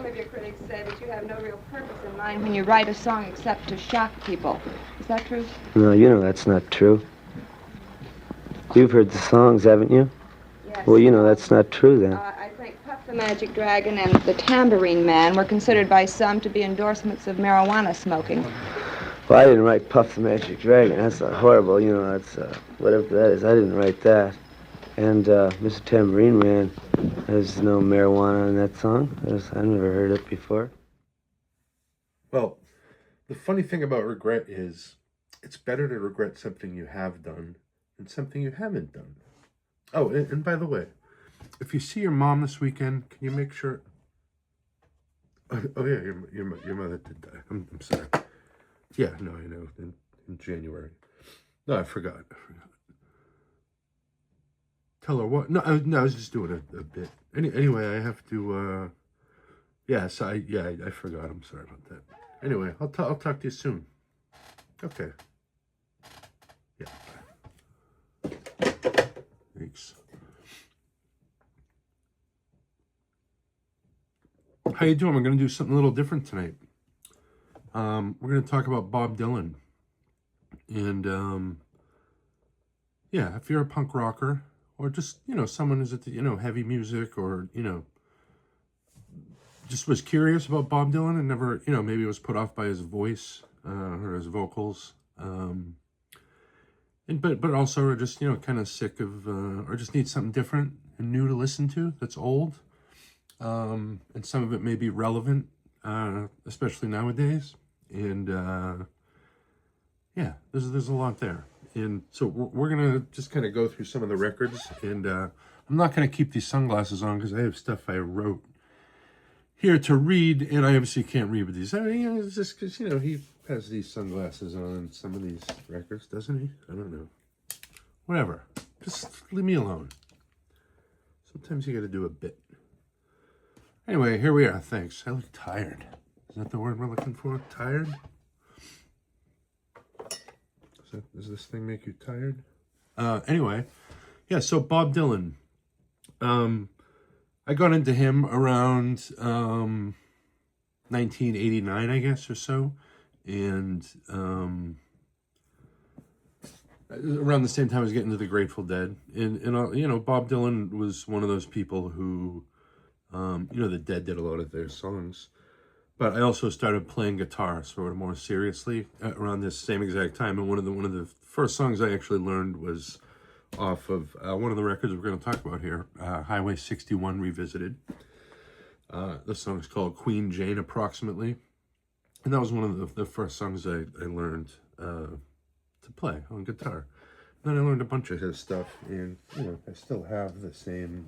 Some of your critics say that you have no real purpose in mind when you write a song except to shock people. Is that true? No, you know that's not true. You've heard the songs, haven't you? Yes. Well, you know that's not true then. I think Puff the Magic Dragon and the Tambourine Man were considered by some to be endorsements of marijuana smoking. Well, I didn't write Puff the Magic Dragon. That's horrible, you know, that's whatever that is. I didn't write that. And Mr. Tambourine Man, there's no marijuana in that song. I've never heard it before. Well, the funny thing about regret is it's better to regret something you have done than something you haven't done. Oh, and by the way, if you see your mom this weekend, can you make sure... Oh yeah, your mother did die. I'm sorry. Yeah, no, I know, in January. No, I forgot. Tell her what? No, I was just doing a bit. Anyway, I have to, yes, I forgot. I'm sorry about that. Anyway, I'll talk to you soon. Okay. Yeah. Thanks. How you doing? We're going to do something a little different tonight. We're going to talk about Bob Dylan. And, yeah, if you're a punk rocker, or just, you know, someone who's at the, you know, heavy music, or, you know, just was curious about Bob Dylan and never, you know, maybe was put off by his voice or his vocals. But also are just, you know, kind of sick of, or just need something different and new to listen to that's old. And some of it may be relevant, especially nowadays. And, yeah, there's a lot there. And so we're going to just kind of go through some of the records. And I'm not going to keep these sunglasses on because I have stuff I wrote here to read. And I obviously can't read with these. I mean, you know, it's just because, you know, he has these sunglasses on some of these records, doesn't he? I don't know. Whatever. Just leave me alone. Sometimes you got to do a bit. Anyway, here we are. Thanks. I look tired. Is that the word we're looking for? Tired? Does this thing make you tired? Anyway, yeah, so Bob Dylan. I got into him around 1989, I guess, or so. And around the same time I was getting into the Grateful Dead. And you know, Bob Dylan was one of those people who, you know, the Dead did a lot of their songs. But I also started playing guitar sort of more seriously around this same exact time. And one of the first songs I actually learned was off of one of the records we're going to talk about here, Highway 61 Revisited. The song is called Queen Jane, approximately. And that was one of the first songs I learned to play on guitar. And then I learned a bunch of his stuff. And, you know, I still have the same...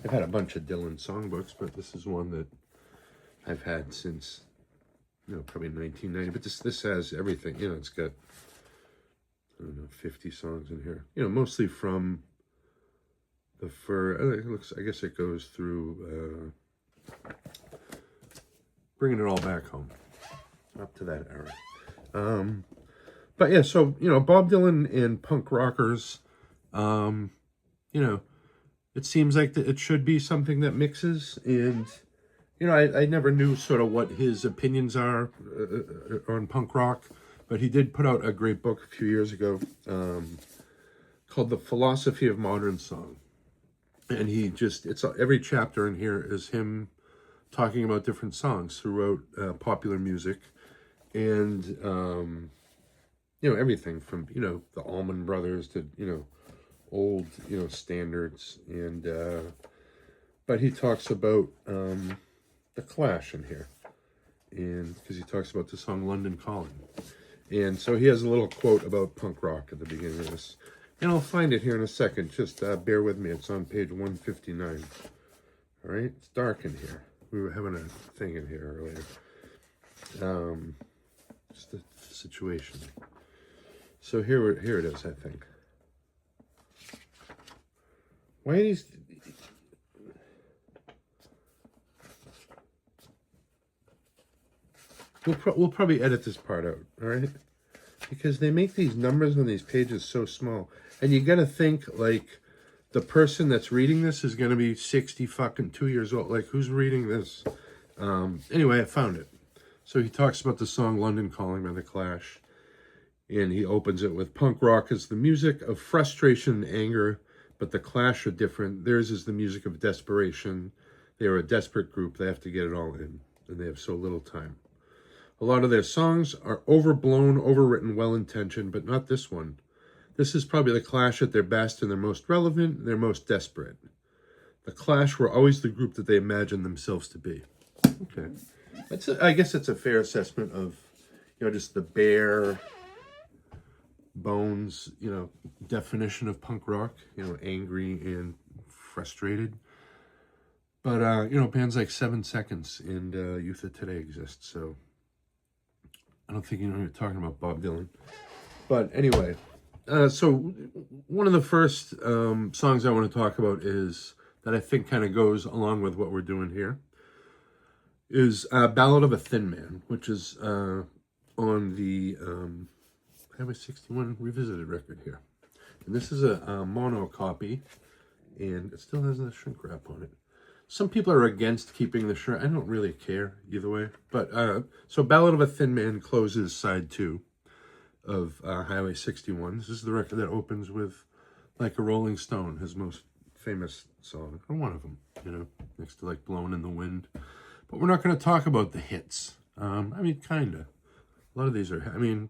I've had a bunch of Dylan songbooks, but this is one that I've had since, you know, probably 1990. But this has everything. You know, it's got, I don't know, 50 songs in here. You know, mostly from the it looks, I guess it goes through bringing it all back home, up to that era. But yeah, so, you know, Bob Dylan and punk rockers, you know, it seems like it should be something that mixes. And you know, I never knew sort of what his opinions are on punk rock, but he did put out a great book a few years ago called The Philosophy of Modern Song. And every chapter in here is him talking about different songs throughout popular music. And, you know, everything from, you know, the Allman Brothers to, you know, old, you know, standards. And, but he talks about... The Clash in here, and because he talks about the song London Calling. And so he has a little quote about punk rock at the beginning of this, and I'll find it here in a second. Just bear with me. It's on page 159. All right, it's dark in here. We were having a thing in here earlier. Just the situation. So here it is, I think. Why are these... We'll probably edit this part out, all right? Because they make these numbers on these pages so small. And you got to think, like, the person that's reading this is going to be 60 fucking 2 years old. Like, who's reading this? Anyway, I found it. So he talks about the song London Calling by The Clash. And he opens it with, punk rock is the music of frustration and anger, but the Clash are different. Theirs is the music of desperation. They are a desperate group. They have to get it all in, and they have so little time. A lot of their songs are overblown, overwritten, well-intentioned, but not this one. This is probably the Clash at their best and their most relevant, and their most desperate. The Clash were always the group that they imagined themselves to be. Okay. I guess it's a fair assessment of, just the bare bones, definition of punk rock, angry and frustrated. But, bands like 7 Seconds and Youth of Today exist, so I don't think you're talking about Bob Dylan. But anyway, so one of the first songs I want to talk about is, that I think kind of goes along with what we're doing here, is Ballad of a Thin Man, which is on the Highway 61 Revisited record here. And this is a mono copy, and it still has the shrink wrap on it. Some people are against keeping the shrink. I don't really care either way. But so Ballad of a Thin Man closes side 2 of Highway 61. This is the record that opens with Like a Rolling Stone, his most famous song, or one of them, next to like Blowing in the Wind. But we're not going to talk about the hits. Kind of. A lot of these are,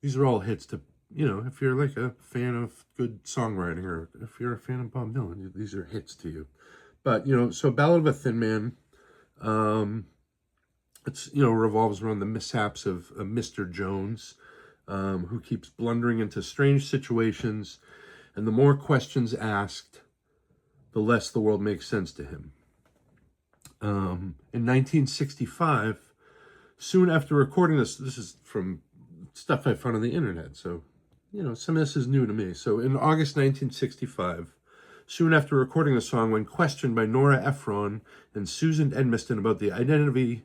these are all hits to, if you're like a fan of good songwriting, or if you're a fan of Bob Dylan, these are hits to you. But, so Ballad of a Thin Man, it's, revolves around the mishaps of Mr. Jones, who keeps blundering into strange situations, and the more questions asked, the less the world makes sense to him. In 1965, soon after recording this is from stuff I found on the internet, so, some of this is new to me. So in August 1965, soon after recording the song, when questioned by Nora Ephron and Susan Edmiston about the identity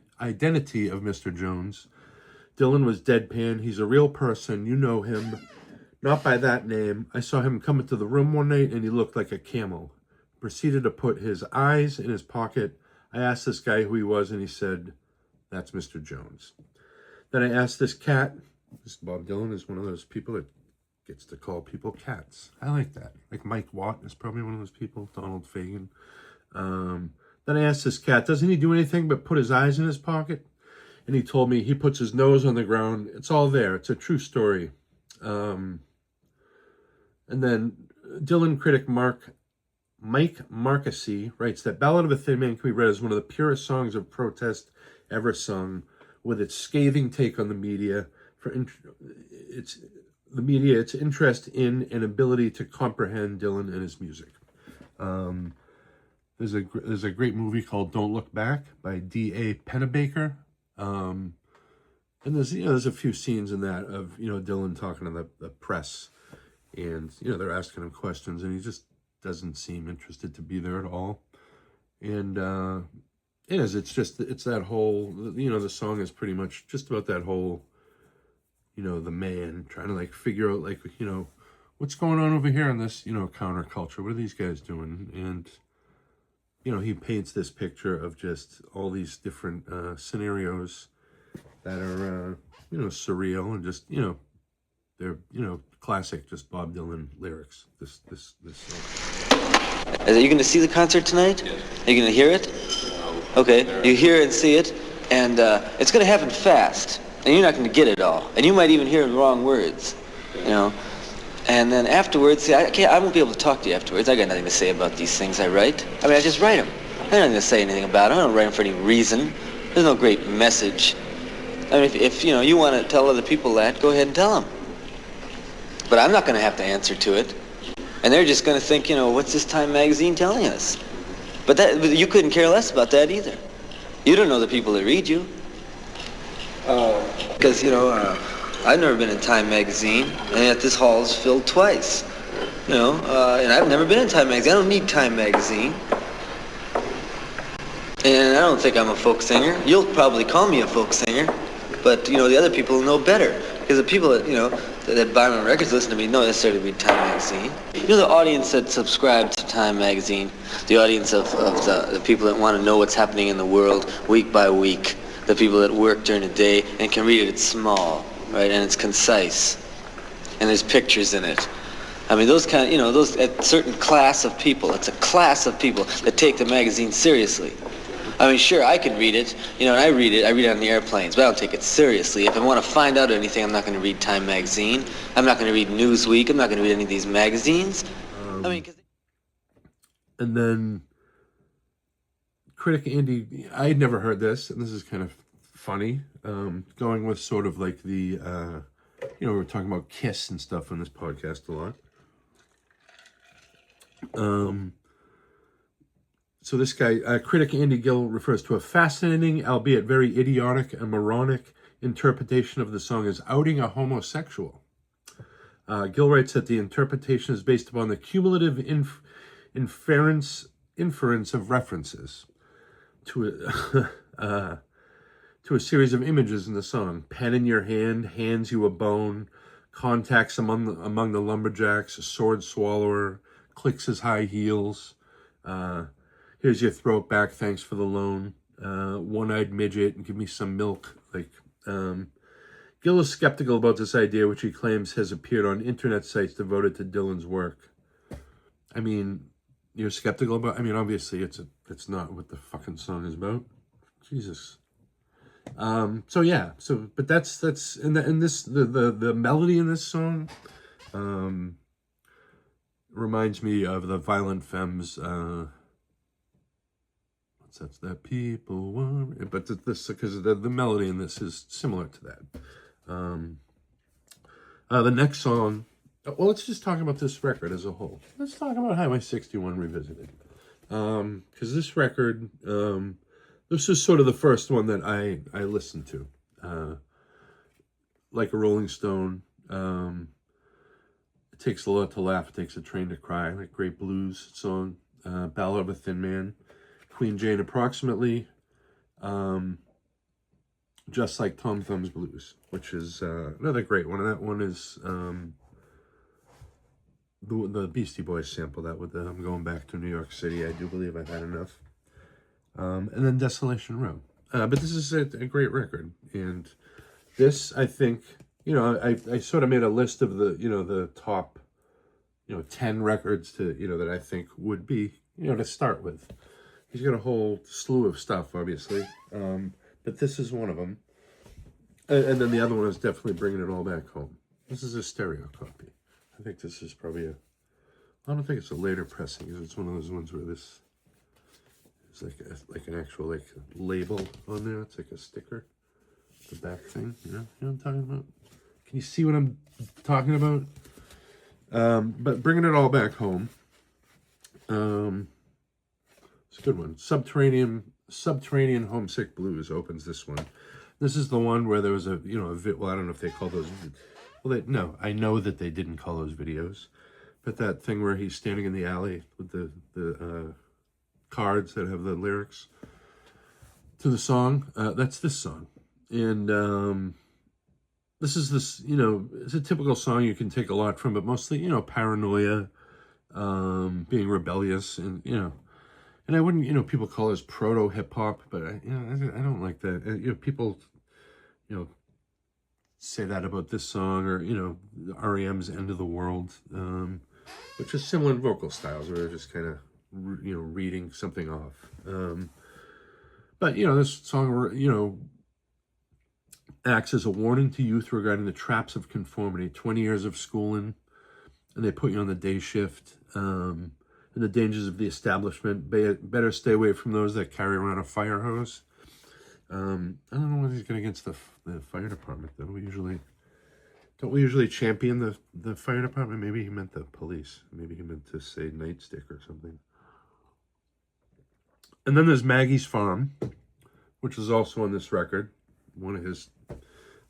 of Mr. Jones, Dylan was deadpan. He's a real person. You know him. Not by that name. I saw him come into the room one night and he looked like a camel. Proceeded to put his eyes in his pocket. I asked this guy who he was and he said, that's Mr. Jones. Then I asked this cat. This Bob Dylan is one of those people that gets to call people cats. I like that. Like Mike Watt is probably one of those people. Donald Fagen. Then I asked this cat, doesn't he do anything but put his eyes in his pocket? And he told me he puts his nose on the ground. It's all there. It's a true story. And then Dylan critic Mike Marquesi writes that Ballad of a Thin Man can be read as one of the purest songs of protest ever sung, with its scathing take on the media, its interest in and ability to comprehend Dylan and his music. There's a great movie called Don't Look Back by D.A. Pennebaker. And there's a few scenes in that of, Dylan talking to the press, and, they're asking him questions and he just doesn't seem interested to be there at all. And, it's that whole, the song is pretty much just about that whole, the man trying to like figure out like, what's going on over here in this, counterculture. What are these guys doing? And, he paints this picture of just all these different scenarios that are, surreal and just, they're, classic, just Bob Dylan lyrics. This song. Are you going to see the concert tonight? Yes. Are you going to hear it? Okay, you hear and see it, and it's going to happen fast, and you're not going to get it all, and you might even hear the wrong words, And then afterwards, see, I won't be able to talk to you afterwards. I got nothing to say about these things I write. I just write them. I have nothing to say anything about them. I don't write them for any reason. There's no great message. If you want to tell other people that, go ahead and tell them. But I'm not going to have to answer to it. And they're just going to think, what's this Time magazine telling us? But you couldn't care less about that either. You don't know the people that read you. Because, I've never been in Time magazine, and yet this hall is filled twice. And I've never been in Time magazine. I don't need Time magazine. And I don't think I'm a folk singer. You'll probably call me a folk singer, but, the other people know better. Because the people that, that buy my records listen to me don't necessarily read Time magazine. You know, the audience that subscribe to Time magazine, the audience of the people that want to know what's happening in the world week by week, the people that work during the day and can read it. It's small, right, and it's concise, and there's pictures in it. I mean, those kind of, you know, those a certain class of people. It's a class of people that take the magazine seriously. I mean, sure, I could read it, you know, and I read it on the airplanes, but I don't take it seriously. If I want to find out anything, I'm not going to read Time magazine. I'm not going to read Newsweek. I'm not going to read any of these magazines. I mean, and then critic Andy, I had never heard this, and this is kind of funny, going with sort of like the, you know, we're talking about Kiss and stuff on this podcast a lot. So this guy, critic Andy Gill, refers to a fascinating, albeit very idiotic and moronic interpretation of the song as outing a homosexual. Gill writes that the interpretation is based upon the cumulative inference of references to a series of images in the song. Pen in your hand, hands you a bone, contacts among the lumberjacks, a sword swallower, clicks his high heels, here's your throat back, thanks for the loan, one-eyed midget, and give me some milk. Like, Gill is skeptical about this idea, which he claims has appeared on internet sites devoted to Dylan's work. I mean, you're skeptical about, I mean, obviously it's not what the fucking song is about. Jesus. So yeah, but that's the melody in this song, reminds me of the Violent Femmes, what's that people want, but this, because the melody in this is similar to that. The next song, well, let's just talk about this record as a whole. Let's talk about Highway 61 Revisited. Because this record, this is sort of the first one that I listened to. Like a Rolling Stone, It Takes a Lot to Laugh, It Takes a Train to Cry, like great blues song. Ballad of a Thin Man, Queen Jane Approximately, Just Like Tom Thumb's Blues, which is another great one. And that one is the Beastie Boys sample, that with the I'm Going Back to New York City, I Do Believe I've Had Enough. And then Desolation Row. But this is a great record. And this, I think, you know, I sort of made a list of the, you know, the top, 10 records to, that I think would be, to start with. He's got a whole slew of stuff, obviously. But this is one of them. And then the other one is definitely Bringing It All Back Home. This is a stereo copy. I think this is probably I don't think it's a later pressing, because it's one of those ones where this is like an actual label on there. It's like a sticker, the back thing. You know what I'm talking about? Can you see what I'm talking about? But Bringing It All Back Home. It's a good one. Subterranean Homesick Blues opens this one. This is the one where there was well, I don't know if they call those. No, I know that they didn't call those videos, but that thing where he's standing in the alley with the cards that have the lyrics to the song, that's this song. And this is it's a typical song you can take a lot from, but mostly, paranoia, being rebellious, and, and I wouldn't, people call this proto hip hop, but I don't like that. People, say that about this song, or REM's End of the World, which is similar in vocal styles, where they're just kind of reading something off. But this song acts as a warning to youth regarding the traps of conformity. 20 years of schooling, and they put you on the day shift, and the dangers of the establishment. Better stay away from those that carry around a fire hose. I don't know what he's got against the fire department, though. Don't we usually champion the fire department? Maybe he meant the police. Maybe he meant to say nightstick or something. And then there's Maggie's Farm, which is also on this record.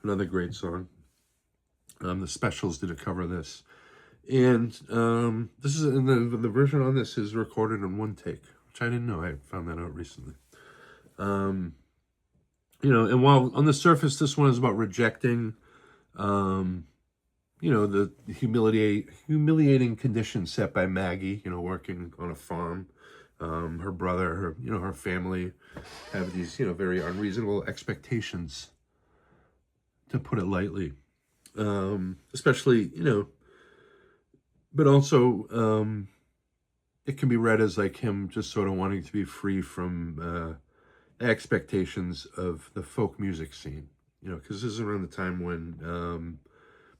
Another great song. The Specials did a cover of this. And this is the version on this is recorded in one take, which I didn't know. I found that out recently. And while on the surface this one is about rejecting the humiliating conditions set by Maggie, working on a farm. Her brother, her family have these, very unreasonable expectations, to put it lightly. Especially, but also, it can be read as like him just sort of wanting to be free from expectations of the folk music scene, because this is around the time when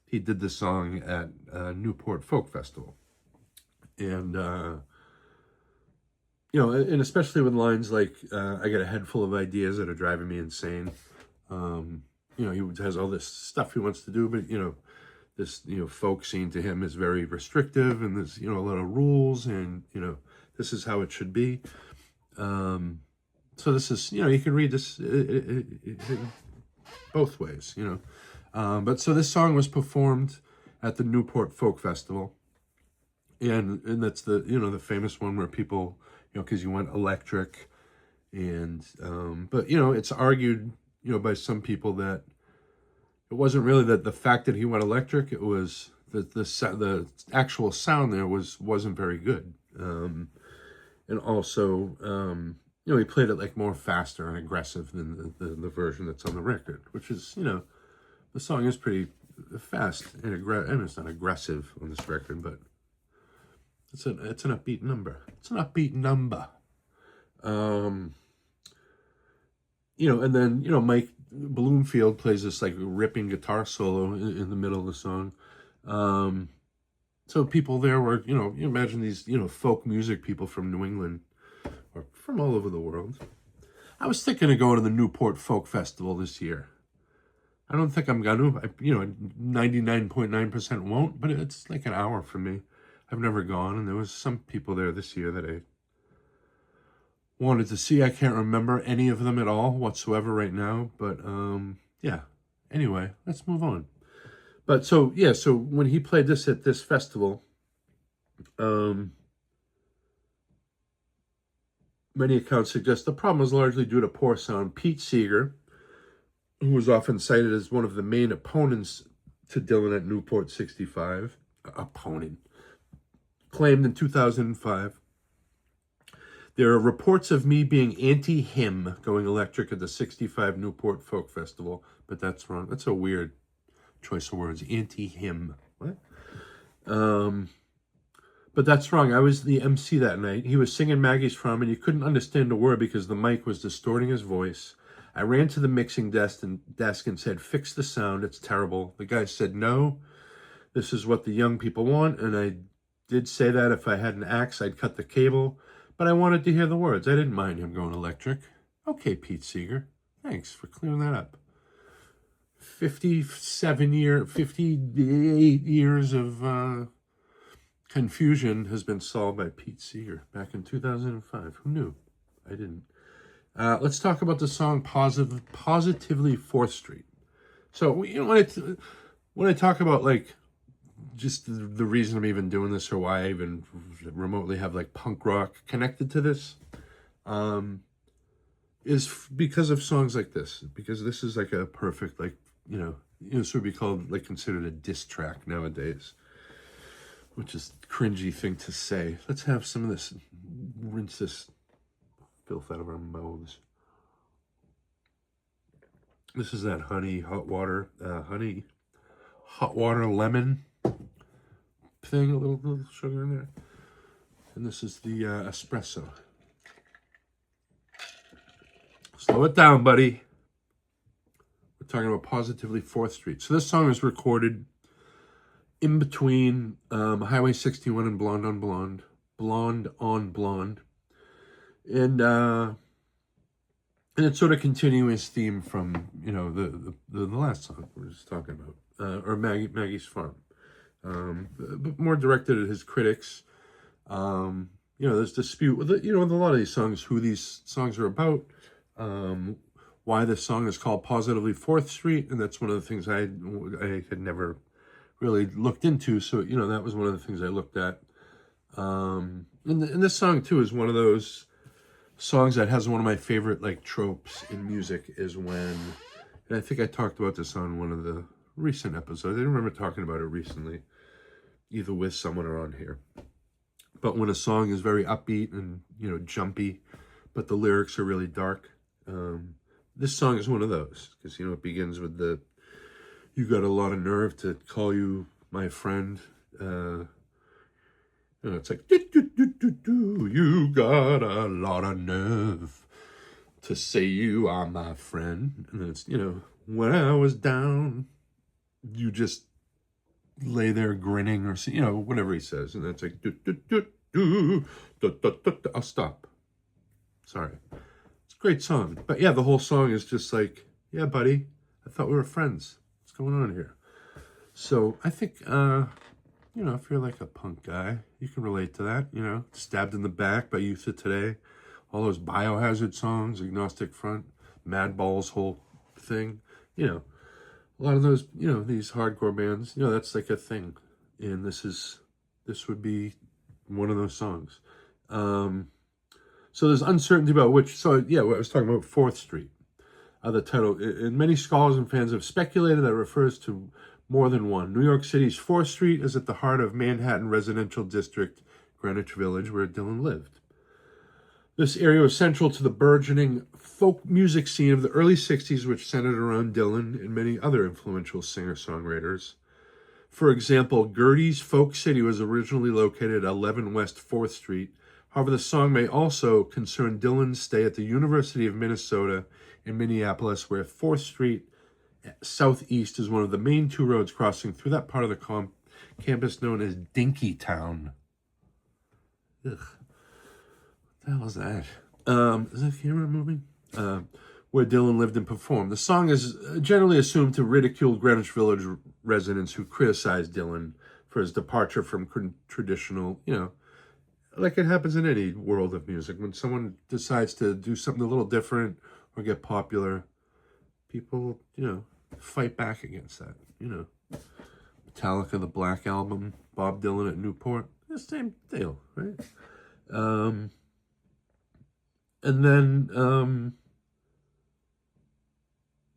he did the song at Newport Folk Festival. And, and especially with lines like, I got a head full of ideas that are driving me insane. He has all this stuff he wants to do, but, this, folk scene to him is very restrictive, and there's, a lot of rules, and, this is how it should be. So this is, you can read this both ways, But so this song was performed at the Newport Folk Festival. And that's the, the famous one where people, because you went electric. And, but, it's argued, by some people that it wasn't really that the fact that he went electric, it was that the actual sound there wasn't very good. And also, he played it like more faster and aggressive than the version that's on the record, which is, the song is pretty fast and aggressive. I mean, it's not aggressive on this record, but it's an upbeat number. It's an upbeat number. And then, Mike Bloomfield plays this like ripping guitar solo in the middle of the song. So people there were, you imagine these, folk music people from New England or from all over the world. I was thinking of going to the Newport Folk Festival this year. I don't think I'm going to. 99.9% won't, but it's like an hour from me. I've never gone, and there was some people there this year that I wanted to see. I can't remember any of them at all whatsoever right now, but yeah. Anyway, let's move on. But so when he played this at this festival, many accounts suggest the problem was largely due to poor sound. Pete Seeger, who was often cited as one of the main opponents to Dylan at Newport 65, claimed in 2005, there are reports of me being anti-him going electric at the 65 Newport Folk Festival, but that's wrong. That's a weird choice of words, anti-him. What? But that's wrong. I was the MC that night. He was singing Maggie's Farm, and you couldn't understand a word because the mic was distorting his voice. I ran to the mixing desk and said, fix the sound. It's terrible. The guy said, no, this is what the young people want. And I did say that if I had an axe, I'd cut the cable. But I wanted to hear the words. I didn't mind him going electric. Okay, Pete Seeger. Thanks for clearing that up. 58 years of confusion has been solved by Pete Seeger back in 2005. Who knew? I didn't. Let's talk about the song Positively 4th Street. So, when I talk about, like, just the reason I'm even doing this or why I even remotely have, like, punk rock connected to this, is because of songs like this. Because this is, like, a perfect, like, this would be called, like, considered a diss track nowadays, which is a cringy thing to say. Let's have some of this, rinse this filth out of our mouths. This is that hot water lemon thing, a little sugar in there. And this is the espresso. Slow it down, buddy. We're talking about Positively 4th Street. So this song is recorded in between Highway 61 and Blonde on Blonde. And it's sort of continuous theme from, the last song we were just talking about, or Maggie's Farm. But more directed at his critics. There's dispute with, with a lot of these songs, who these songs are about, why this song is called Positively 4th Street, and that's one of the things I had never really looked into, so, that was one of the things I looked at. And this song, too, is one of those songs that has one of my favorite, like, tropes in music is when, and I think I talked about this on one of the recent episodes. I remember talking about it recently, either with someone or on here. But when a song is very upbeat and, jumpy, but the lyrics are really dark, this song is one of those. Because, it begins with you got a lot of nerve to call you my friend. It's like, you got a lot of nerve to say you are my friend. And then it's, when I was down, you just lay there grinning or, whatever he says. And that's like, I'll stop. Sorry. It's a great song. But yeah, the whole song is just like, yeah, buddy, I thought we were friends. What's going on here? So I think, if you're like a punk guy, you can relate to that, Stabbed in the Back by Youth of Today, all those Biohazard songs, Agnostic Front, Madball's whole thing, a lot of those, these hardcore bands, that's like a thing. And this would be one of those songs. So there's uncertainty about which, I was talking about 4th Street, the title, and many scholars and fans have speculated that it refers to more than one. New York City's 4th Street is at the heart of Manhattan residential district, Greenwich Village, where Dylan lived. This area was central to the burgeoning folk music scene of the early 60s, which centered around Dylan and many other influential singer-songwriters. For example, Gertie's Folk City was originally located at 11 West 4th Street. However, the song may also concern Dylan's stay at the University of Minnesota in Minneapolis, where 4th Street Southeast is one of the main 2 roads crossing through that part of the campus known as Dinkytown. Ugh. What the hell is that? Is that camera moving? Where Dylan lived and performed. The song is generally assumed to ridicule Greenwich Village residents who criticized Dylan for his departure from traditional, like it happens in any world of music. When someone decides to do something a little different or get popular, people, fight back against that, Metallica, the Black Album, Bob Dylan at Newport, the same deal, right? And then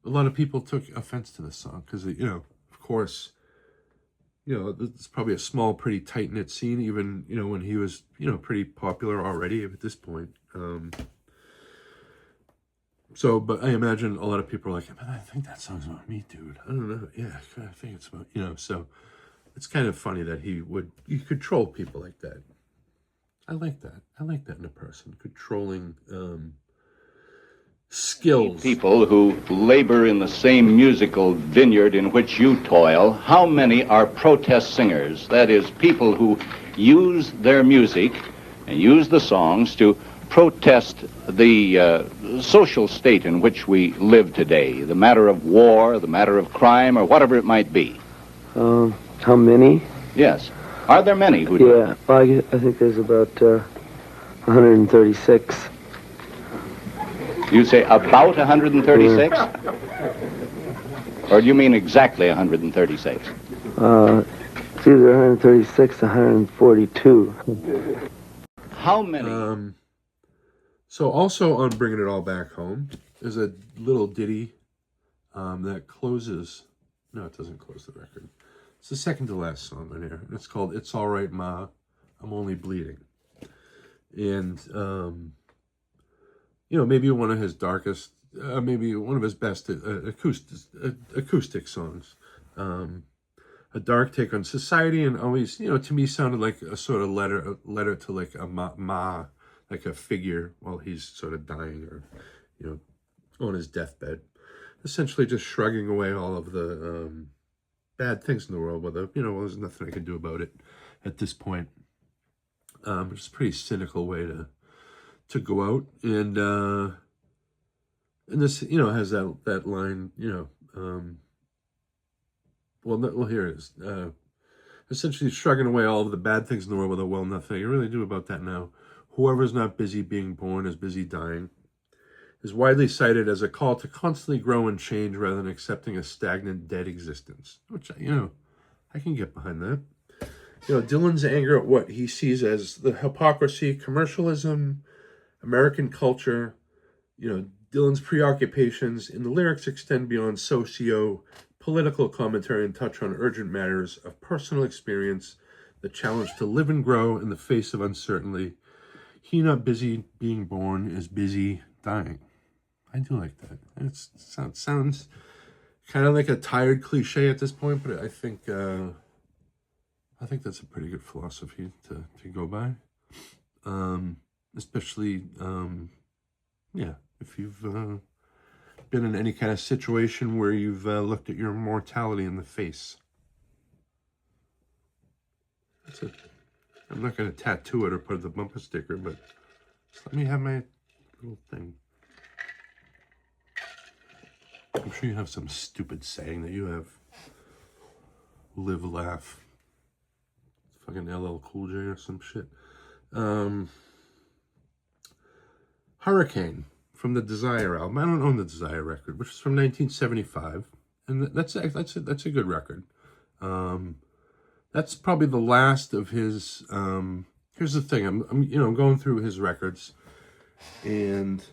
a lot of people took offense to this song because, of course, it's probably a small, pretty tight-knit scene, even, when he was, pretty popular already at this point. But I imagine a lot of people are like, but I think that song's about me, dude. I don't know. Yeah, I think it's about, so it's kind of funny that you could troll people like that. I like that. I like that in a person. Controlling skills. People who labor in the same musical vineyard in which you toil, how many are protest singers? That is, people who use their music and use the songs to protest the social state in which we live today, the matter of war, the matter of crime, or whatever it might be. How many? Yes. Are there many who do? Yeah, well, I think there's about 136. You say about 136? Or do you mean exactly 136? It's either 136 or 142. How many? So also on Bringing It All Back Home, there's a little ditty that closes. No, it doesn't close the record. It's the second to last song on here. It's called It's All Right, Ma, I'm Only Bleeding. And, maybe one of his darkest, maybe one of his best acoustic songs. A dark take on society, and always, to me sounded like a sort of letter to like a ma, like a figure while he's sort of dying or, on his deathbed. Essentially just shrugging away all of the bad things in the world, whether, there's nothing I can do about it at this point. It's a pretty cynical way to go out. And this, has that line, well, here it is. Essentially shrugging away all of the bad things in the world with nothing I can really do about that now. Whoever's not busy being born is busy dying. Is widely cited as a call to constantly grow and change rather than accepting a stagnant, dead existence. Which, I can get behind that. Dylan's anger at what he sees as the hypocrisy, commercialism, American culture, Dylan's preoccupations in the lyrics extend beyond socio-political political commentary and touch on urgent matters of personal experience, the challenge to live and grow in the face of uncertainty. He not busy being born is busy dying. I do like that. It sounds kind of like a tired cliche at this point, but I think that's a pretty good philosophy to go by. Especially, if you've been in any kind of situation where you've looked at your mortality in the face. I'm not going to tattoo it or put the bumper sticker, but just let me have my little thing. I'm sure you have some stupid saying that you have. Live, laugh. Fucking LL Cool J or some shit. Hurricane from the Desire album. I don't own the Desire record, which is from 1975, and that's a good record. That's probably the last of his. Here's the thing: I'm going through his records, and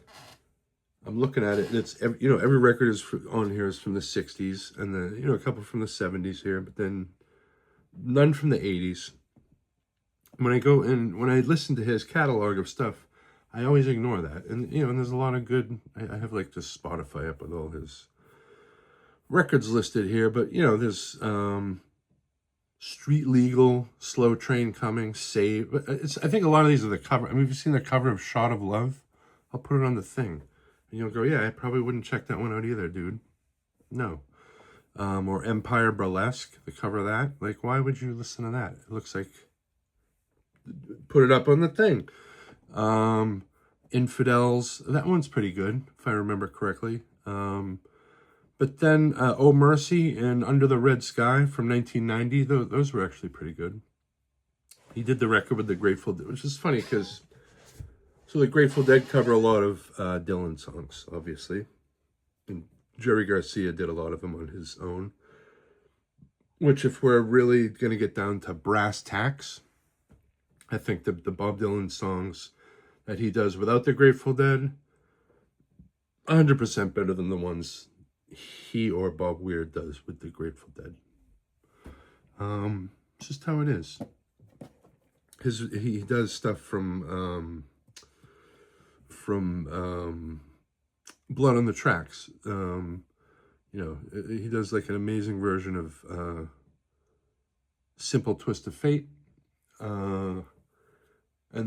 I'm looking at it, and it's every record on here is from the 60s, and then a couple from the 70s here, but then none from the 80s. When I listen to his catalog of stuff, I always ignore that, and and there's a lot of good. I have like just Spotify up with all his records listed here, but there's Street Legal, Slow Train Coming, Save. I think a lot of these are the cover. I mean, have you seen the cover of Shot of Love? I'll put it on the thing. And you'll go, yeah, I probably wouldn't check that one out either, dude. No. Or Empire Burlesque, the cover of that. Like, why would you listen to that? It looks like, put it up on the thing. Infidels, that one's pretty good, if I remember correctly. But then Oh Mercy and Under the Red Sky from 1990, those were actually pretty good. He did the record with the Grateful Dead, which is funny because, so the Grateful Dead cover a lot of Dylan songs, obviously. And Jerry Garcia did a lot of them on his own. Which, if we're really going to get down to brass tacks, I think the Bob Dylan songs that he does without the Grateful Dead, 100% better than the ones he or Bob Weir does with the Grateful Dead. It's just how it is. He does stuff from Blood on the Tracks. He does like an amazing version of Simple Twist of Fate. And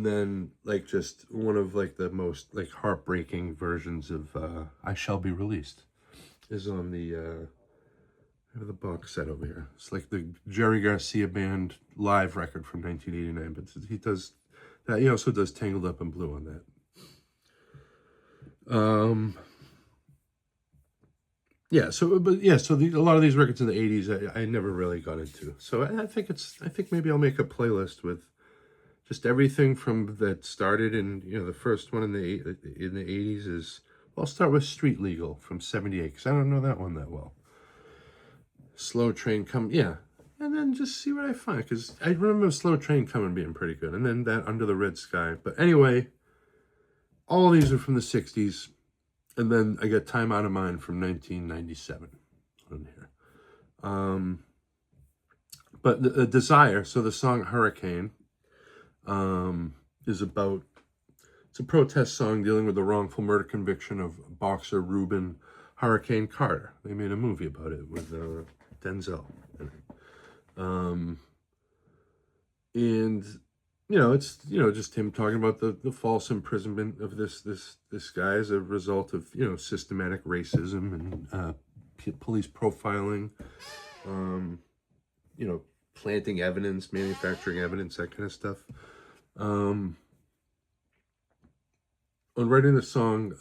then like just one of like the most like heartbreaking versions of I Shall Be Released is on the I have the box set over here. It's like the Jerry Garcia Band live record from 1989, but he does that. He also does Tangled Up in Blue on that. So a lot of these records in the 80s I never really got into. So I think maybe I'll make a playlist with just everything from that started in the first one in the 80s is. I'll start with Street Legal from 78 because I don't know that one that well. Slow Train Coming, yeah, and then just see what I find because I remember Slow Train Coming being pretty good, and then that Under the Red Sky. But anyway, all of these are from the 60s, and then I got Time Out of Mind from 1997 on here. But the Desire, so the song Hurricane, is about. It's a protest song dealing with the wrongful murder conviction of boxer Reuben Hurricane Carter. They made a movie about it with Denzel in it. And it's just him talking about the false imprisonment of this guy as a result of systematic racism and police profiling, planting evidence, manufacturing evidence, that kind of stuff. On writing the song,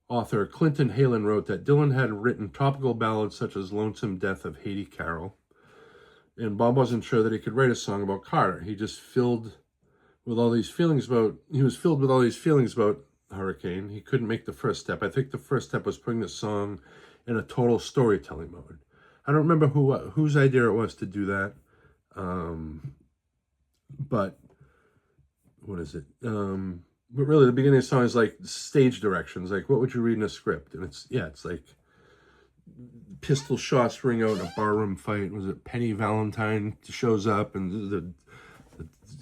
author Clinton Halen wrote that Dylan had written topical ballads such as Lonesome Death of Haiti Carroll, and Bob wasn't sure that he could write a song about Carter. He was filled with all these feelings about Hurricane. He couldn't make the first step. I think the first step was putting the song in a total storytelling mode. I don't remember whose idea it was to do that, but what is it? But really, the beginning of the song is like stage directions. Like, what would you read in a script? And it's like pistol shots ring out in a barroom fight. Was it Penny Valentine shows up, and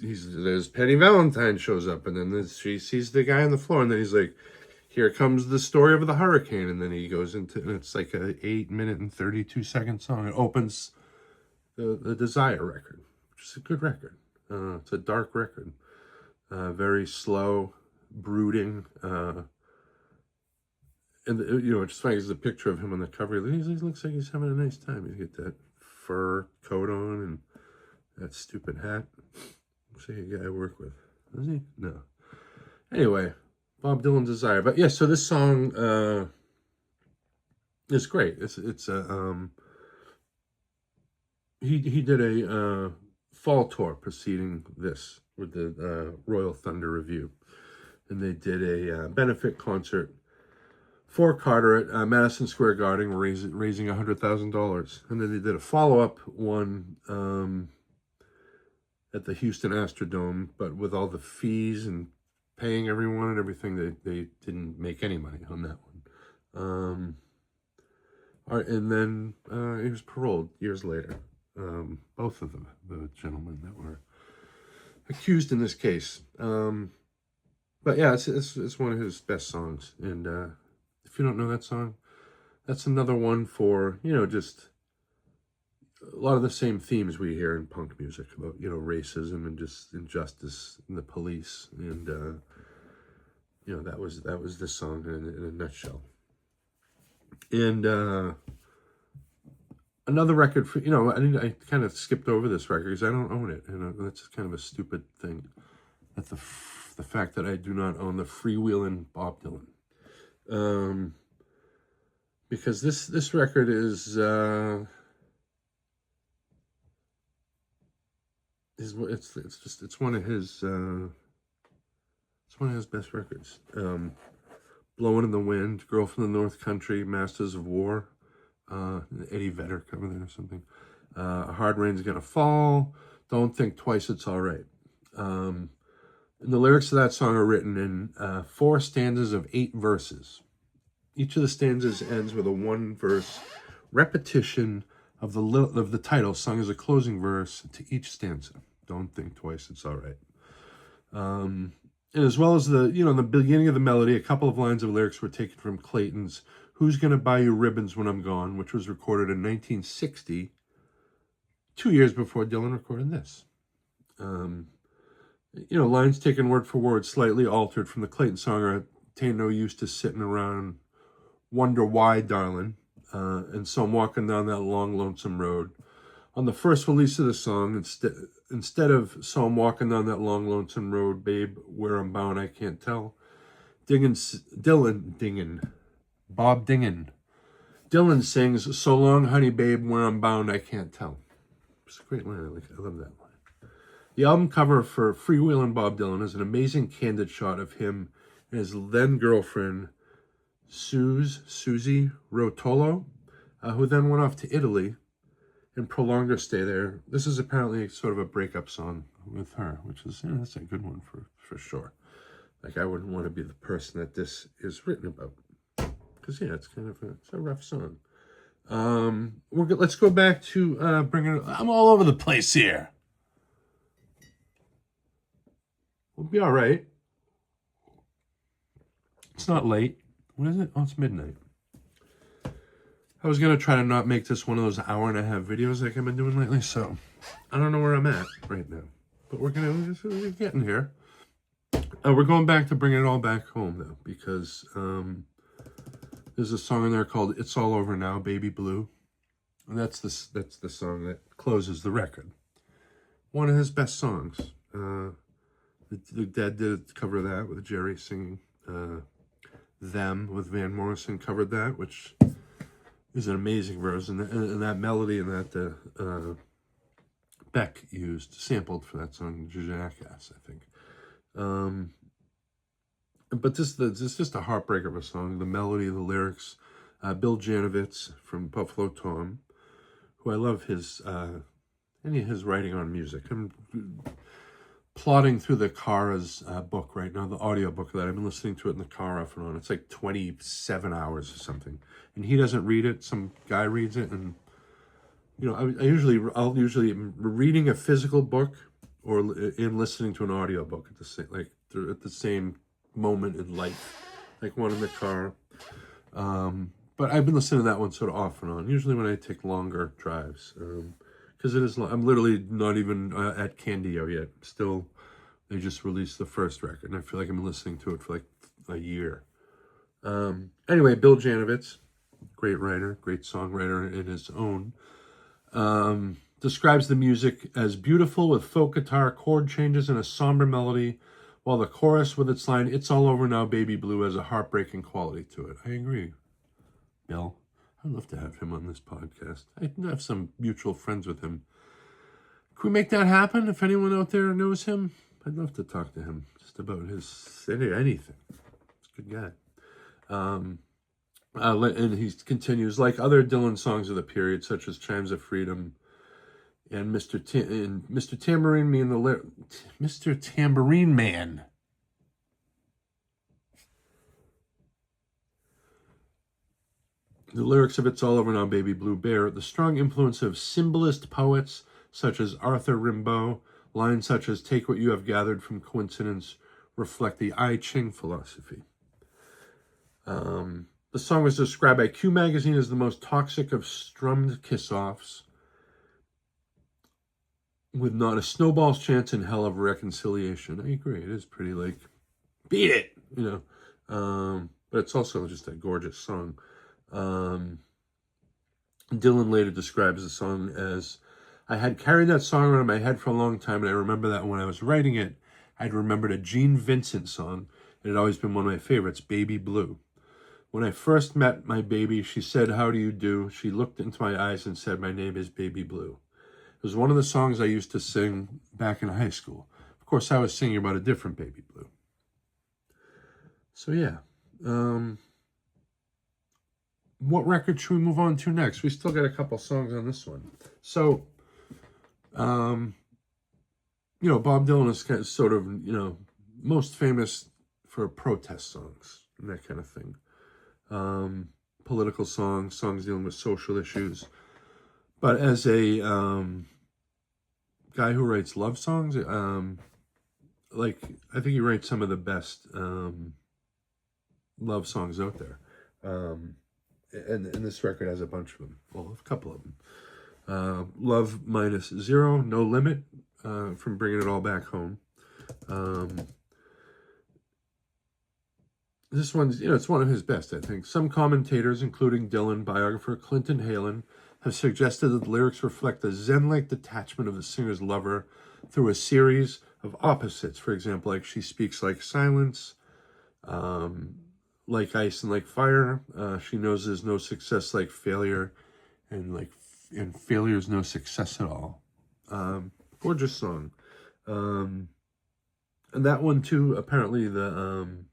there's Penny Valentine shows up, and then she sees the guy on the floor, and then he's like, here comes the story of the hurricane, and then he goes into, and it's like a 8-minute and 32-second song. It opens the Desire record, which is a good record. It's a dark record, very slow, brooding, and it's funny. There's a picture of him on the cover. He looks like he's having a nice time. You get that fur coat on and that stupid hat. Looks like a guy I work with. Is he? No. Anyway, Bob Dylan, Desire. But yeah, so this song is great. He did a fall tour preceding this with the Royal Thunder Review, and they did a benefit concert for Carter at Madison Square Garden, raising $100,000, and then they did a follow-up one at the Houston Astrodome, but with all the fees and paying everyone and everything, they didn't make any money on that one. All right, and then he was paroled years later. Both of them, the gentlemen that were accused in this case. But yeah, it's one of his best songs, and if you don't know that song, that's another one for, just a lot of the same themes we hear in punk music about, racism and just injustice in the police. And, that was this song in a nutshell. And another record for, I kind of skipped over this record because I don't own it. And that's kind of a stupid thing. That the fact that I do not own the freewheeling Bob Dylan. Because this record is it's one of his best records. Blowing in the Wind, Girl from the North Country, Masters of War, Eddie Vedder cover there or something. Hard Rain's Gonna Fall, Don't Think Twice, It's All Right. And the lyrics of that song are written in 4 stanzas of 8 verses. Each of the stanzas ends with a 1-verse repetition of the title, sung as a closing verse to each stanza. Don't think twice, it's all right. And as well as the beginning of the melody, a couple of lines of lyrics were taken from Clayton's "Who's Gonna Buy You Ribbons When I'm Gone," which was recorded in 1960, 2 years before Dylan recorded this. Lines taken word for word, slightly altered from the Clayton song are "Tain't no use to sitting around, wonder why, darling," and "So I'm walking down that long, lonesome road." On the first release of the song, instead of "So I'm walking down that long, lonesome road, babe, where I'm bound, I can't tell," Bob Dingen. Dylan sings, "So long, honey, babe, where I'm bound, I can't tell." It's a great line. I love that line. The album cover for Freewheelin' Bob Dylan is an amazing candid shot of him and his then girlfriend, Susie Rotolo, who then went off to Italy and prolonged her stay there. This is apparently sort of a breakup song with her, which is, that's a good one for sure. Like, I wouldn't want to be the person that this is written about. Because, it's kind of it's a rough song. Let's go back to I'm all over the place here. We'll be all right. It's not late. What is it? Oh, it's midnight. I was going to try to not make this one of those hour-and-a-half videos like I've been doing lately, so I don't know where I'm at right now. But we're getting here. We're going back to bringing it all back home, though, because there's a song in there called "It's All Over Now, Baby Blue." And that's the song that closes the record. One of his best songs. The Dead did a cover of that with Jerry singing. Them with Van Morrison covered that, which is an amazing verse, and that melody and that Beck sampled for that song, Jackass, I think. But this is just a heartbreaker of a song. The melody, the lyrics. Bill Janovitz from Buffalo Tom, who I love any of his writing on music. plodding through the Cara's book right now, the audio book that I've been listening to it in the car off and on. It's like 27 hours or something. And he doesn't read it. Some guy reads it. And, you know, I'll usually reading a physical book or in listening to an audio book at the same moment in life, like one in the car. But I've been listening to that one sort of off and on, usually when I take longer drives. Because I'm literally not even at Candio yet. Still, they just released the first record, and I feel like I've been listening to it for like a year. Anyway, Bill Janovitz, great writer, great songwriter in his own, describes the music as beautiful with folk guitar chord changes and a somber melody, while the chorus with its line, "It's all over now, baby blue," has a heartbreaking quality to it. I agree, Bill. I'd love to have him on this podcast. I have some mutual friends with him. Can we make that happen? If anyone out there knows him, I'd love to talk to him just about anything. He's a good guy. And he continues, like other Dylan songs of the period, such as Chimes of Freedom and Mr. Tambourine Man, Mr. Tambourine Man. The lyrics of It's All Over Now, Baby Blue bear the strong influence of symbolist poets such as Arthur Rimbaud. Lines such as "Take what you have gathered from coincidence" reflect the I Ching philosophy. The song was described by Q Magazine as the most toxic of strummed kiss-offs, with not a snowball's chance in hell of reconciliation. I agree. It is pretty like, beat it, you know. But it's also just a gorgeous song. Dylan later describes the song as, "I had carried that song around in my head for a long time, and I remember that when I was writing it, I'd remembered a Gene Vincent song. It had always been one of my favorites, Baby Blue. When I first met my baby, she said, 'How do you do?' She looked into my eyes and said, 'My name is Baby Blue.' It was one of the songs I used to sing back in high school. Of course, I was singing about a different Baby Blue." So yeah. What record should we move on to next? We still got a couple songs on this one. So, you know, Bob Dylan is kind of sort of, you know, most famous for protest songs and that kind of thing. Political songs dealing with social issues. But as a guy who writes love songs, like, I think he writes some of the best love songs out there. And this record has a bunch of them. Well, a couple of them. Love Minus Zero, No Limit, from Bringing It All Back Home. This one's, you know, it's one of his best, I think. Some commentators, including Dylan biographer Clinton Halen, have suggested that the lyrics reflect the zen-like detachment of the singer's lover through a series of opposites. For example, like "She speaks like silence," "like ice and like fire," "She knows there's no success like failure," and "Failure's no success at all." Gorgeous song. And that one too, apparently the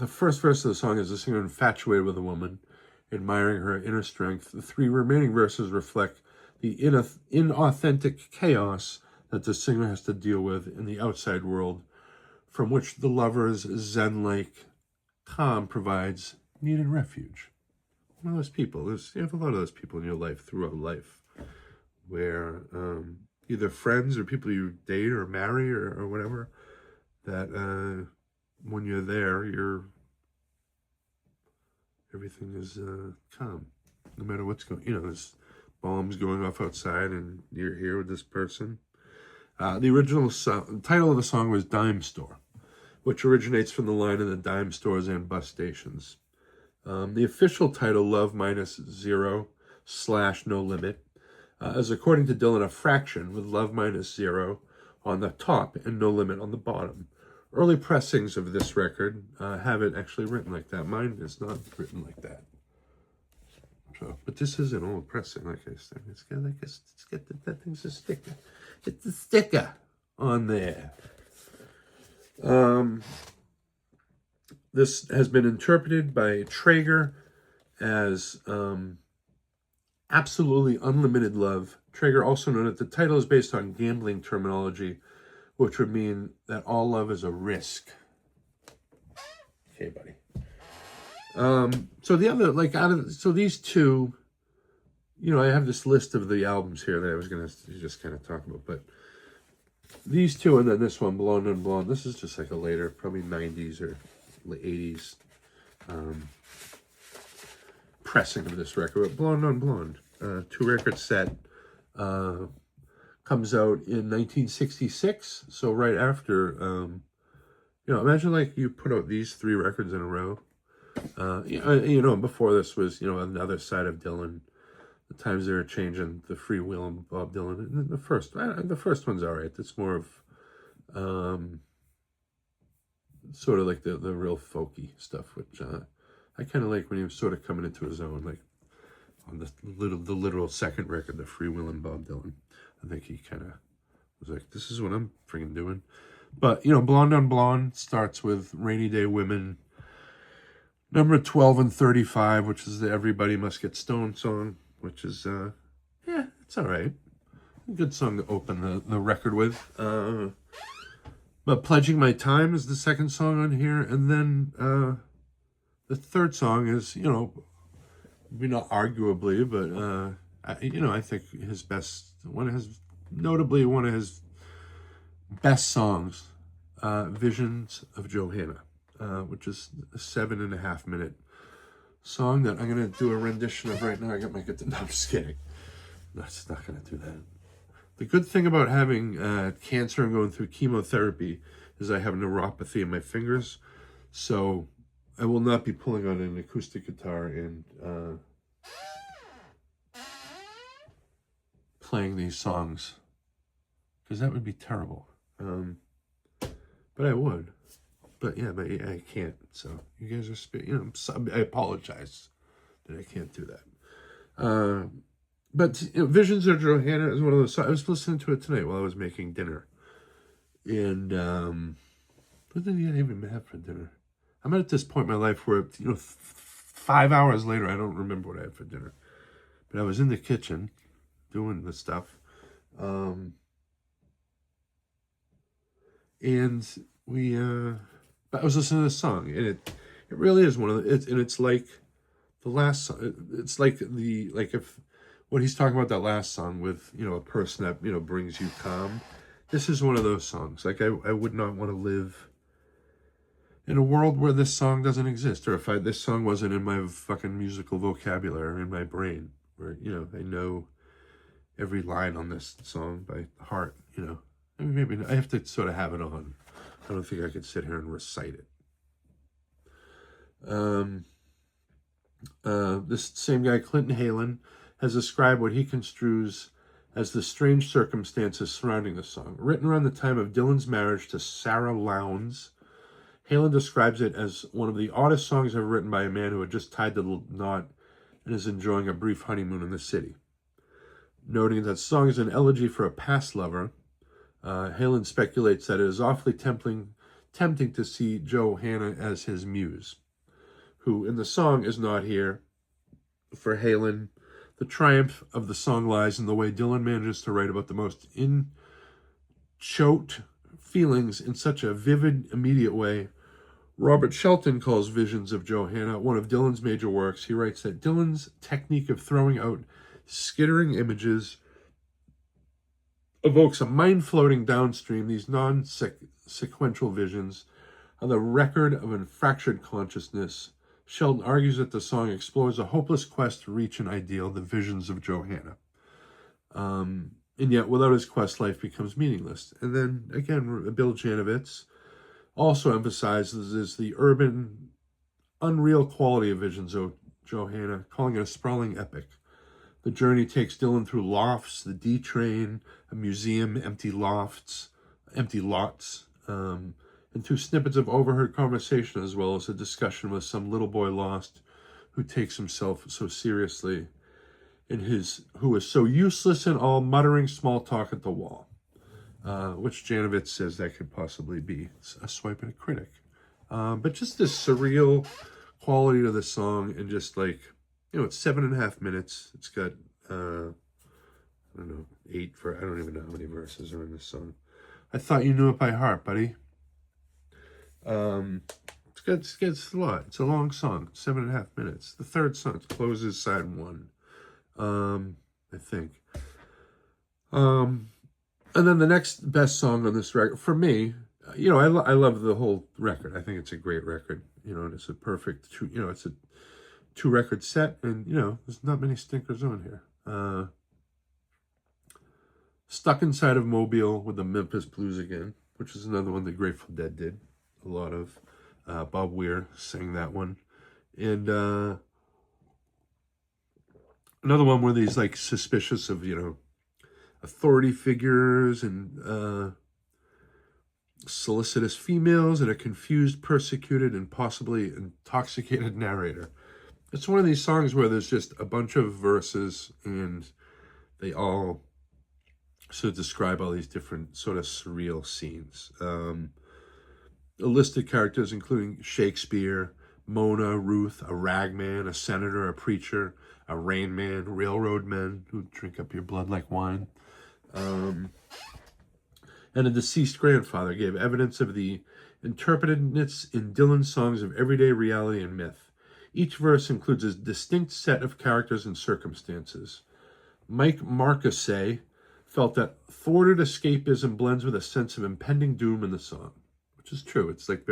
first verse of the song is the singer infatuated with a woman, admiring her inner strength. The three remaining verses reflect the inauthentic chaos that the singer has to deal with in the outside world, from which the lover's zen-like calm provides needed refuge. One of those people, you have a lot of those people in your life, throughout life, where either friends or people you date or marry or whatever, that when you're there, everything is calm, no matter what's going. You know, there's bombs going off outside, and you're here with this person. The original title of the song was "Dime Store," which originates from the line in the dime stores and bus stations. The official title, Love Minus Zero / No Limit, is, according to Dylan, a fraction with Love Minus Zero on the top and No Limit on the bottom. Early pressings of this record have it actually written like that. Mine is not written like that. So, but this is an old pressing, like I said. It's got that thing's a sticker. It's a sticker on there. This has been interpreted by Traeger as absolutely unlimited love Traeger also noted that the title is based on gambling terminology, which would mean that all love is a risk. Okay, buddy. So the other, like, so these two, you know, I have this list of the albums here that I was going to just kind of talk about, but these two and then this one, Blonde on Blonde, this is just like a later, probably 90s or late 80s pressing of this record. But Blonde on Blonde, 2-record set, comes out in 1966, so right after, you know, imagine like you put out these 3 records in a row. You know, before this was, you know, another side of Dylan. The times they were changing the freewheel and Bob Dylan. And the first one's all right. It's more of sort of like the real folky stuff, which I kind of like when he was sort of coming into his own, like on the literal second record, the freewheel and Bob Dylan. I think he kind of was like, this is what I'm freaking doing. But, you know, Blonde on Blonde starts with Rainy Day Women, number 12 and 35, which is the Everybody Must Get Stoned song, which is, yeah, it's all right. A good song to open the record with. But Pledging My Time is the second song on here. And then the third song is, you know, maybe not arguably, but, you know, I think his best, notably one of his best songs, Visions of Johanna, which is a 7.5 minute song that I'm going to do a rendition of right now. I got my guitar. No, I'm just kidding. No, it's not going to do that. The good thing about having cancer and going through chemotherapy is I have neuropathy in my fingers, so I will not be pulling on an acoustic guitar and playing these songs, because that would be terrible. But I would. But yeah, but I can't. So you guys are, you know, I apologize that I can't do that. But you know, Visions of Johanna is one of those songs. I was listening to it tonight while I was making dinner. And what did I even have for dinner? I'm at this point in my life where, you know, 5 hours later, I don't remember what I had for dinner. But I was in the kitchen doing the stuff. And but I was listening to this song, and it really is one of the, and it's like the last song. It's like if what he's talking about, that last song with, you know, a person that, you know, brings you calm. This is one of those songs. Like I would not want to live in a world where this song doesn't exist, or if this song wasn't in my fucking musical vocabulary or in my brain, where, you know, I know every line on this song by heart, you know. I mean, maybe I have to sort of have it on. I don't think I could sit here and recite it. This same guy, Clinton Halen, has described what he construes as the strange circumstances surrounding the song. Written around the time of Dylan's marriage to Sarah Lowndes, Halen describes it as one of the oddest songs ever written by a man who had just tied the knot and is enjoying a brief honeymoon in the city. Noting that the song is an elegy for a past lover, Halen speculates that it is awfully tempting to see Johanna as his muse, who in the song is not here. For Halen, the triumph of the song lies in the way Dylan manages to write about the most in-choked feelings in such a vivid, immediate way. Robert Shelton calls Visions of Johanna one of Dylan's major works. He writes that Dylan's technique of throwing out skittering images evokes a mind floating downstream. These non-sequential visions are the record of a fractured consciousness. Shelton argues that the song explores a hopeless quest to reach an ideal, the visions of Johanna. And yet, without his quest, life becomes meaningless. And then, again, Bill Janovitz also emphasizes the urban, unreal quality of Visions of Johanna, calling it a sprawling epic. The journey takes Dylan through lofts, the D train, a museum, empty lots, and through snippets of overheard conversation, as well as a discussion with some little boy lost who takes himself so seriously, who is so useless in all muttering small talk at the wall, which Janovitz says that could possibly be a swipe at a critic. But just this surreal quality to the song, and just like, you know, it's 7.5 minutes. It's got, I don't I don't know, I don't even know how many verses are in this song. I thought you knew it by heart, buddy. It's good. It's a lot. It's a long song, 7.5 minutes. The third song closes side one, I think. And then the next best song on this record, for me, I love the whole record. I think it's a great record. And it's a perfect, it's a 2-record set, and, there's not many stinkers on here. Stuck Inside of Mobile with the Memphis Blues Again, which is another one the Grateful Dead did. A lot of Bob Weir sang that one. And another one where he's like suspicious of, authority figures and solicitous females and a confused, persecuted, and possibly intoxicated narrator. It's one of these songs where there's just a bunch of verses and they all sort of describe all these different sort of surreal scenes. A list of characters including Shakespeare, Mona, Ruth, a ragman, a senator, a preacher, a rain man, railroad men who drink up your blood like wine. And a deceased grandfather gave evidence of the interpretedness in Dylan's songs of everyday reality and myth. Each verse includes a distinct set of characters and circumstances. Mike Marcusay felt that thwarted escapism blends with a sense of impending doom in the song, which is true. It's like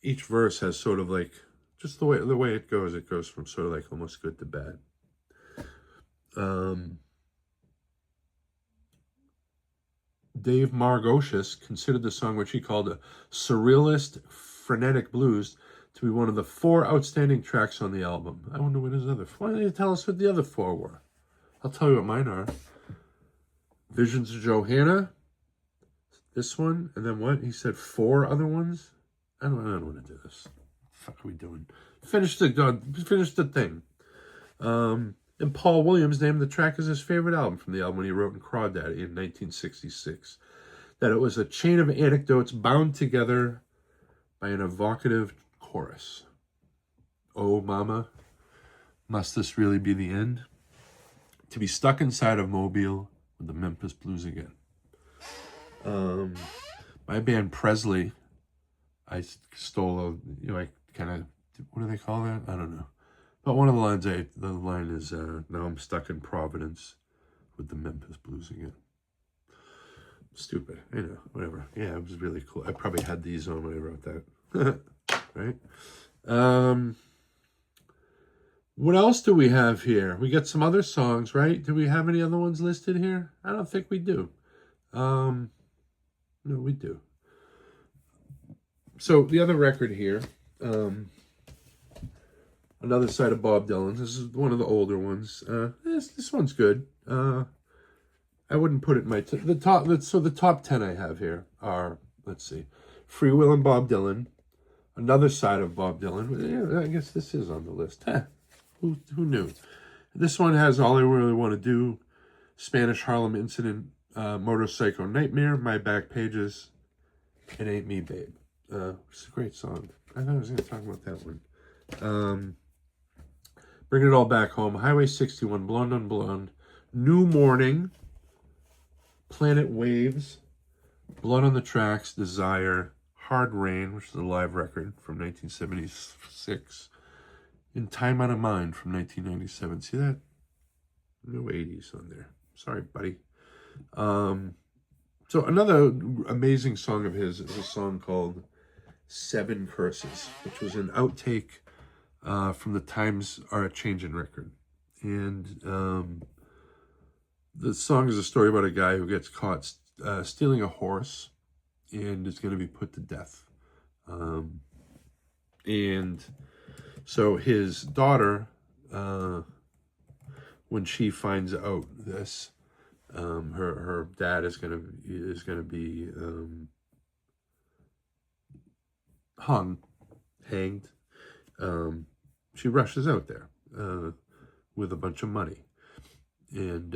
each verse has sort of like, just the way it goes from sort of like almost good to bad. Dave Margocius considered the song, which he called a surrealist, frenetic blues, to be one of the 4 outstanding tracks on the album. I wonder what his other. Why don't you tell us what the other 4 were? I'll tell you what mine are. Visions of Johanna, this one, and then what? He said 4 other ones? I don't want to do this. What the fuck are we doing? Finish the thing. And Paul Williams named the track as his favorite album from the album when he wrote in Crawdaddy in 1966. That it was a chain of anecdotes bound together by an evocative chorus. Oh, mama, must this really be the end? To be stuck inside of Mobile with the Memphis Blues Again. My band Presley, I stole I kind of, what do they call that? I don't know. But one of the lines, the line is, now I'm stuck in Providence with the Memphis Blues Again. Stupid, whatever. Yeah, it was really cool. I probably had these on when I wrote that. Right? What else do we have here? We got some other songs, right? Do we have any other ones listed here? I don't think we do. No, we do. So the other record here, Another Side of Bob Dylan. This is one of the older ones. This one's good. I wouldn't put it in my the top. So the top 10 I have here are, let's see, Free Will and Bob Dylan, Another Side of Bob Dylan. Yeah, I guess this is on the list. Who knew? This one has All I Really Want to Do, Spanish Harlem Incident, Motorcycle Nightmare, My Back Pages, and Ain't Me Babe. It's a great song. I thought I was going to talk about that one. Bring It All Back Home, Highway 61, Blonde on Blonde, New Morning, Planet Waves, Blood on the Tracks, Desire, Hard Rain, which is a live record from 1976, and Time Out of Mind from 1997. See that? No 80s on there. Sorry, buddy. So another amazing song of his is a song called 7 Curses, which was an outtake from the Times Are Changin' record. And the song is a story about a guy who gets caught stealing a horse and is going to be put to death. And so his daughter, when she finds out this, her dad is gonna be hanged. She rushes out there with a bunch of money, and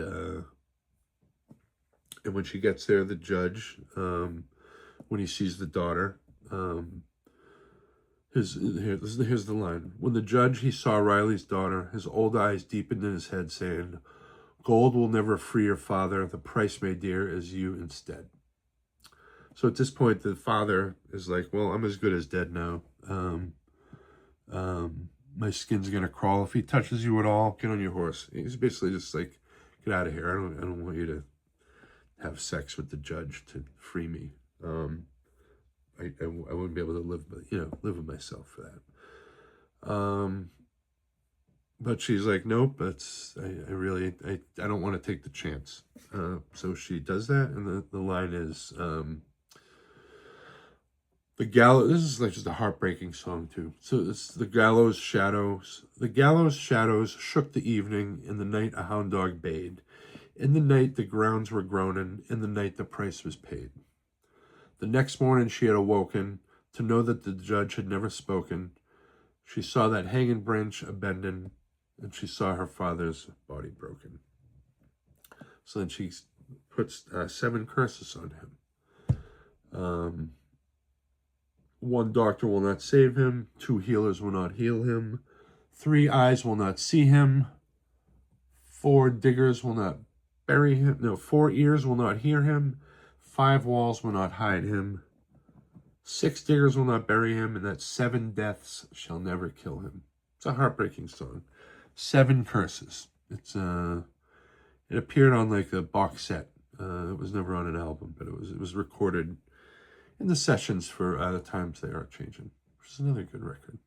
when she gets there, the judge, when he sees the daughter, here's the line. When the judge he saw Riley's daughter, his old eyes deepened in his head, saying, Gold will never free your father. The price, my dear, is you instead. So at this point, the father is like, well, I'm as good as dead now. My skin's gonna crawl. If he touches you at all, get on your horse. He's basically just like, get out of here. I don't want you to have sex with the judge to free me. I wouldn't be able to live with myself for that. But she's like, nope, I don't want to take the chance. So she does that, and the line is, the gallows, this is like just a heartbreaking song too. So it's the gallows shadows shook the evening, in the night a hound dog bayed. In the night the grounds were groaning, in the night the price was paid. The next morning she had awoken to know that the judge had never spoken. She saw that hanging branch a-bending, and she saw her father's body broken. So then she puts 7 curses on him. 1 doctor will not save him. 2 healers will not heal him. 3 eyes will not see him. 4 diggers will not bury him. No, 4 ears will not hear him. 5 walls will not hide him. 6 diggers will not bury him, and that 7 deaths shall never kill him. It's a heartbreaking song. 7 curses. It appeared on like a box set. It was never on an album, but it was recorded in the sessions for The Times They Are Changing, which is another good record.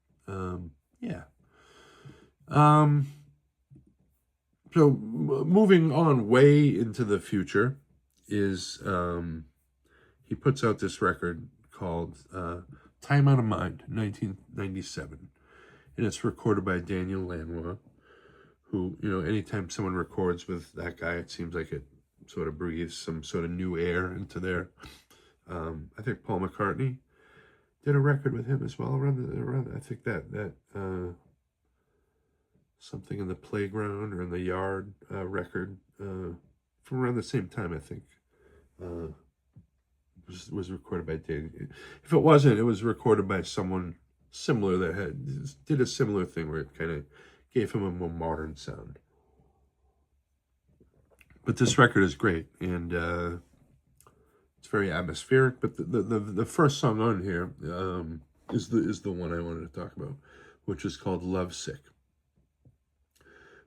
Yeah. So moving on way into the future is he puts out this record called Time Out of Mind, 1997. And it's recorded by Daniel Lanois, who, anytime someone records with that guy, it seems like it sort of breathes some sort of new air into their... I think Paul McCartney did a record with him as well around I think that Something in the Playground or in the Yard record from around the same time, I think was recorded by Daniel. If it wasn't, it was recorded by someone similar that did a similar thing where it kind of gave him a more modern sound. But this record is great, and it's very atmospheric. But the first song on here is the one I wanted to talk about, which is called Lovesick,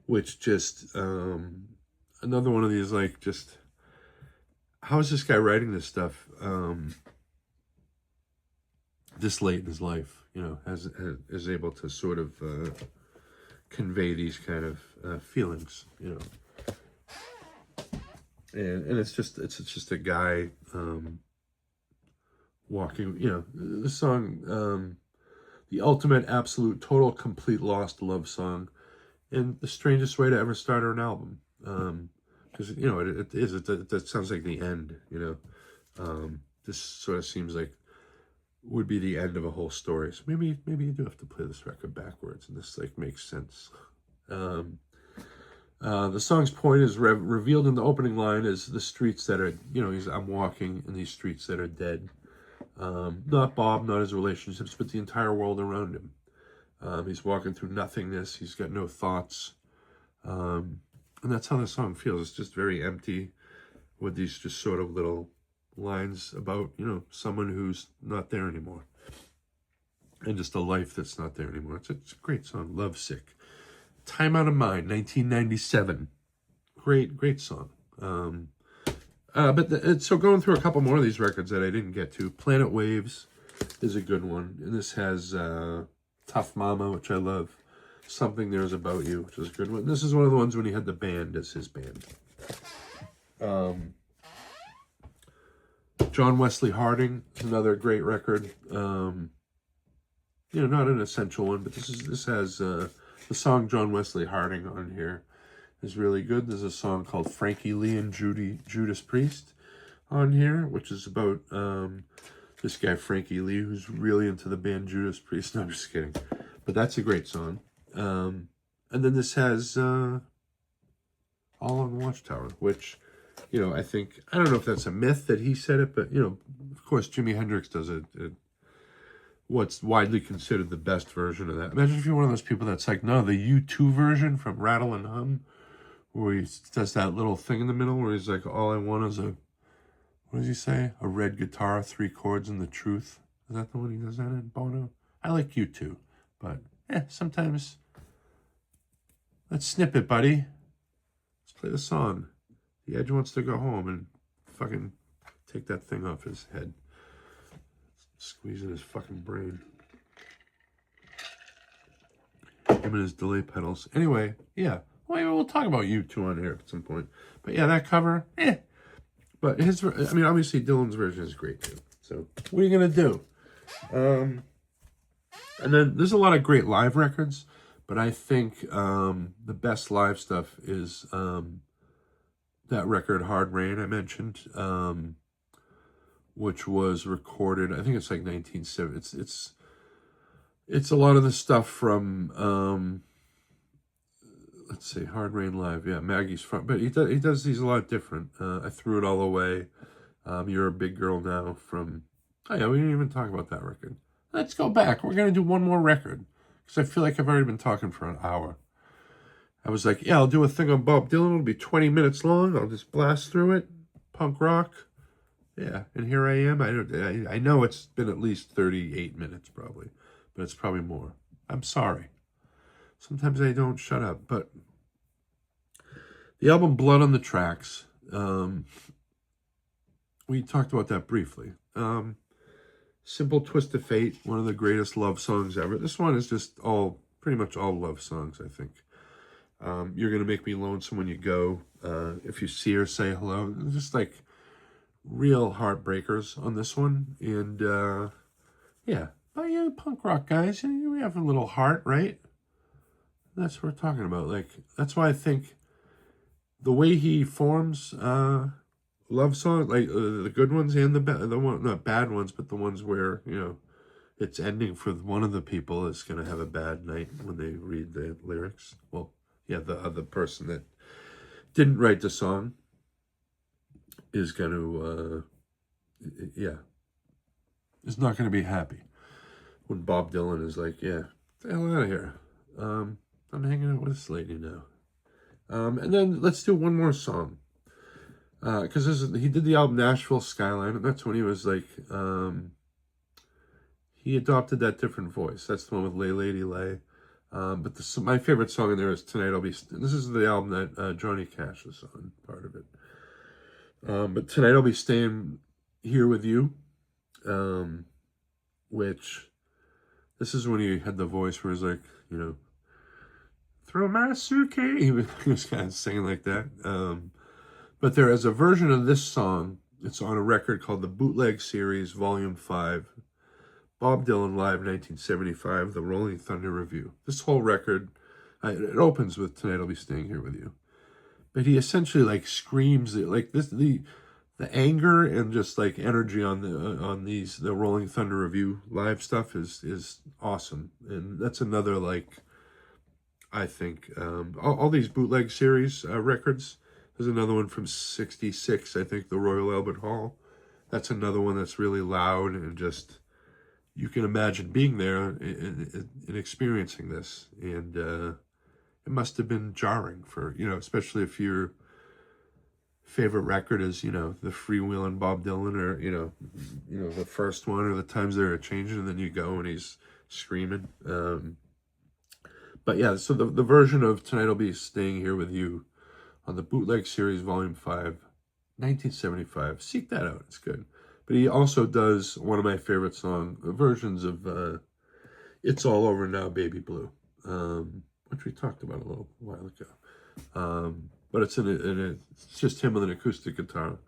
which just another one of these, like, just how is this guy writing this stuff this late in his life, is able to sort of convey these kind of feelings, and it's just a guy walking, the song, the ultimate, absolute, total, complete, lost love song, and the strangest way to ever start an album, because it sounds like the end. This sort of seems like would be the end of a whole story. So maybe you do have to play this record backwards, and this like makes sense. The song's point is revealed in the opening line as the streets that are, I'm walking in these streets that are dead. Not Bob, not his relationships, but the entire world around him. He's walking through nothingness. He's got no thoughts. And that's how the song feels. It's just very empty with these just sort of little lines about, someone who's not there anymore. And just a life that's not there anymore. It's a great song, Lovesick. Time Out of Mind, 1997. Great song. So going through a couple more of these records that I didn't get to. Planet Waves is a good one. And this has Tough Mama, which I love. Something There's About You, which is a good one. This is one of the ones when he had the band as his band. John Wesley Harding is another great record. Not an essential one, but this has the song John Wesley Harding on here is really good. There's a song called Frankie Lee and Judas Priest on here, which is about this guy Frankie Lee who's really into the band Judas Priest. No, I'm just kidding. But that's a great song. And then this has All on the Watchtower, which, I think, I don't know if that's a myth that he said it, but, of course, Jimi Hendrix does what's widely considered the best version of that. Imagine if you're one of those people that's like, no, the U2 version from Rattle and Hum where he does that little thing in the middle where he's like, all I want is a, what does he say? A red guitar, 3 chords, and the truth. Is that the one he does that in, Bono? I like you too, but sometimes, let's snip it, buddy. Let's play the song. The Edge wants to go home and fucking take that thing off his head. Squeezing his fucking brain. Him and his delay pedals. Anyway, yeah. Well, maybe we'll talk about U2 on here at some point. But yeah, that cover, But his, I mean, obviously Dylan's version is great too. So what are you gonna do? And then there's a lot of great live records, but I think the best live stuff is that record Hard Rain I mentioned, which was recorded, I think it's like 1970. It's a lot of the stuff from let's see, Hard Rain Live, Maggie's front, but he does these a lot different. I Threw It All Away, You're a Big Girl Now from, oh yeah, we didn't even talk about that record. Let's go back. We're going to do one more record because I feel like I've already been talking for an hour. I was like, yeah, I'll do a thing on Bob Dylan. It'll be 20 minutes long. I'll just blast through it. Punk rock. Yeah, and here I am. I know it's been at least 38 minutes probably, but it's probably more. I'm sorry. Sometimes I don't shut up, but the album Blood on the Tracks, we talked about that briefly. Simple Twist of Fate, one of the greatest love songs ever. This one is just pretty much all love songs, I think. You're Gonna Make Me Lonesome When You Go. If You See Her, Say Hello. Just like real heartbreakers on this one. And but yeah, punk rock guys, we have a little heart, right? That's what we're talking about. Like, that's why I think the way he forms love songs, like the good ones and the one, not bad ones, but the ones where, it's ending for one of the people is going to have a bad night when they read the lyrics. Well, yeah, the other person that didn't write the song is going to, is not going to be happy when Bob Dylan is like, yeah, get the hell out of here. I'm hanging out with this lady now. And then let's do one more song. Because he did the album Nashville Skyline, and that's when he was like, he adopted that different voice. That's the one with Lay Lady Lay. But my favorite song in there is Tonight I'll Be... This is the album that Johnny Cash is on, part of it. But Tonight I'll Be Staying Here With You, which... This is when he had the voice where he's like, throw my suitcase. He was kind of singing like that. But there is a version of this song. It's on a record called the Bootleg Series, Volume 5. Bob Dylan Live 1975, the Rolling Thunder Review. This whole record, it opens with Tonight I'll Be Staying Here With You. But he essentially like screams it, like this, the anger and just like energy on the Rolling Thunder Review live stuff is awesome. And that's another, like, I think, all these Bootleg Series records. There's another one from 66, I think, the Royal Albert Hall. That's another one that's really loud and just, you can imagine being there and experiencing this. And it must have been jarring for, especially if your favorite record is, the Freewheelin' Bob Dylan or, the first one or the times they're changing and then you go and he's screaming. But yeah, so the version of Tonight I'll Be Staying Here With You on the Bootleg Series Volume 5, 1975. Seek that out. It's good. But he also does one of my favorite versions of It's All Over Now, Baby Blue, which we talked about a little while ago. But it's it's just him with an acoustic guitar,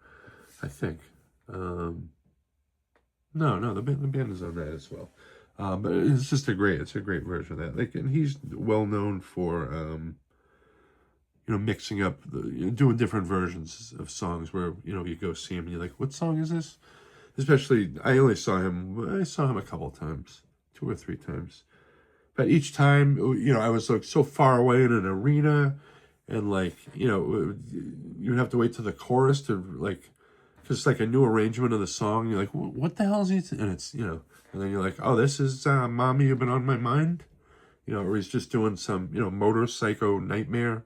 I think. No, the band is on that as well. But it's just a great version of that. Like, and he's well known for mixing up, doing different versions of songs where, you go see him and you're like, what song is this? Especially, I saw him a couple of times, 2 or 3 times. But each time, I was like so far away in an arena and like, you'd have to wait to the chorus to like, because it's like a new arrangement of the song. You're like, what the hell is he? And it's, and then you're like, oh, this is Mommy, You've Been on My Mind. Or he's just doing some, Motor Psycho Nightmare.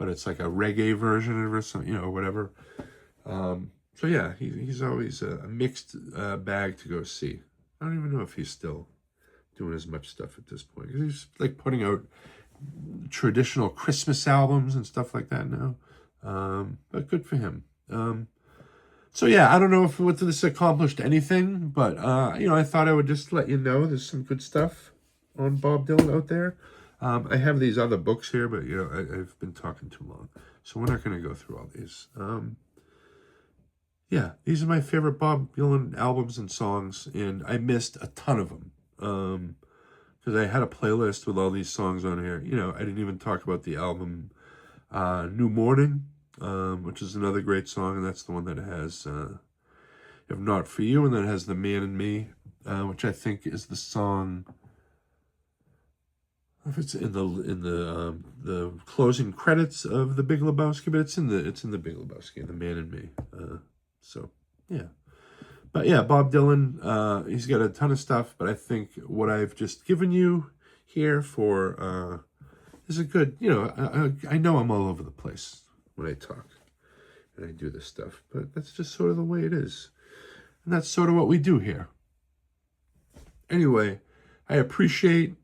but it's like a reggae version of it or something, you know, whatever. So yeah, he's always a mixed bag to go see. I don't even know if he's still doing as much stuff at this point. He's like putting out traditional Christmas albums and stuff like that now. But good for him. So yeah, I don't know if this accomplished anything, but you know, I thought I would just let you know there's some good stuff on Bob Dylan out there. I have these other books here, but you know, I've been talking too long, so we're not going to go through all these. Yeah, these are my favorite Bob Dylan albums and songs, and I missed a ton of them. Because I had a playlist with all these songs on here. You know, I didn't even talk about the album New Morning, which is another great song, and that's the one that has If Not For You, and then it has The Man in Me, which I think is the song. If it's in the closing credits of The Big Lebowski, but it's in the Big Lebowski, The Man in Me. So yeah. But yeah, Bob Dylan, he's got a ton of stuff, but I think what I've just given you here for is a good, you know, I know I'm all over the place when I talk and I do this stuff, but that's just sort of the way it is. And that's sort of what we do here. Anyway, I appreciate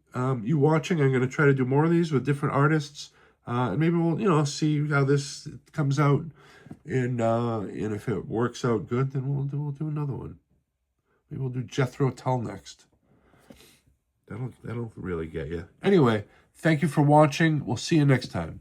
you watching. I'm going to try to do more of these with different artists, and maybe we'll, you know, see how this comes out. And if it works out good, then we'll do another one. Maybe we'll do Jethro Tull next. That'll really get you. Anyway, thank you for watching. We'll see you next time.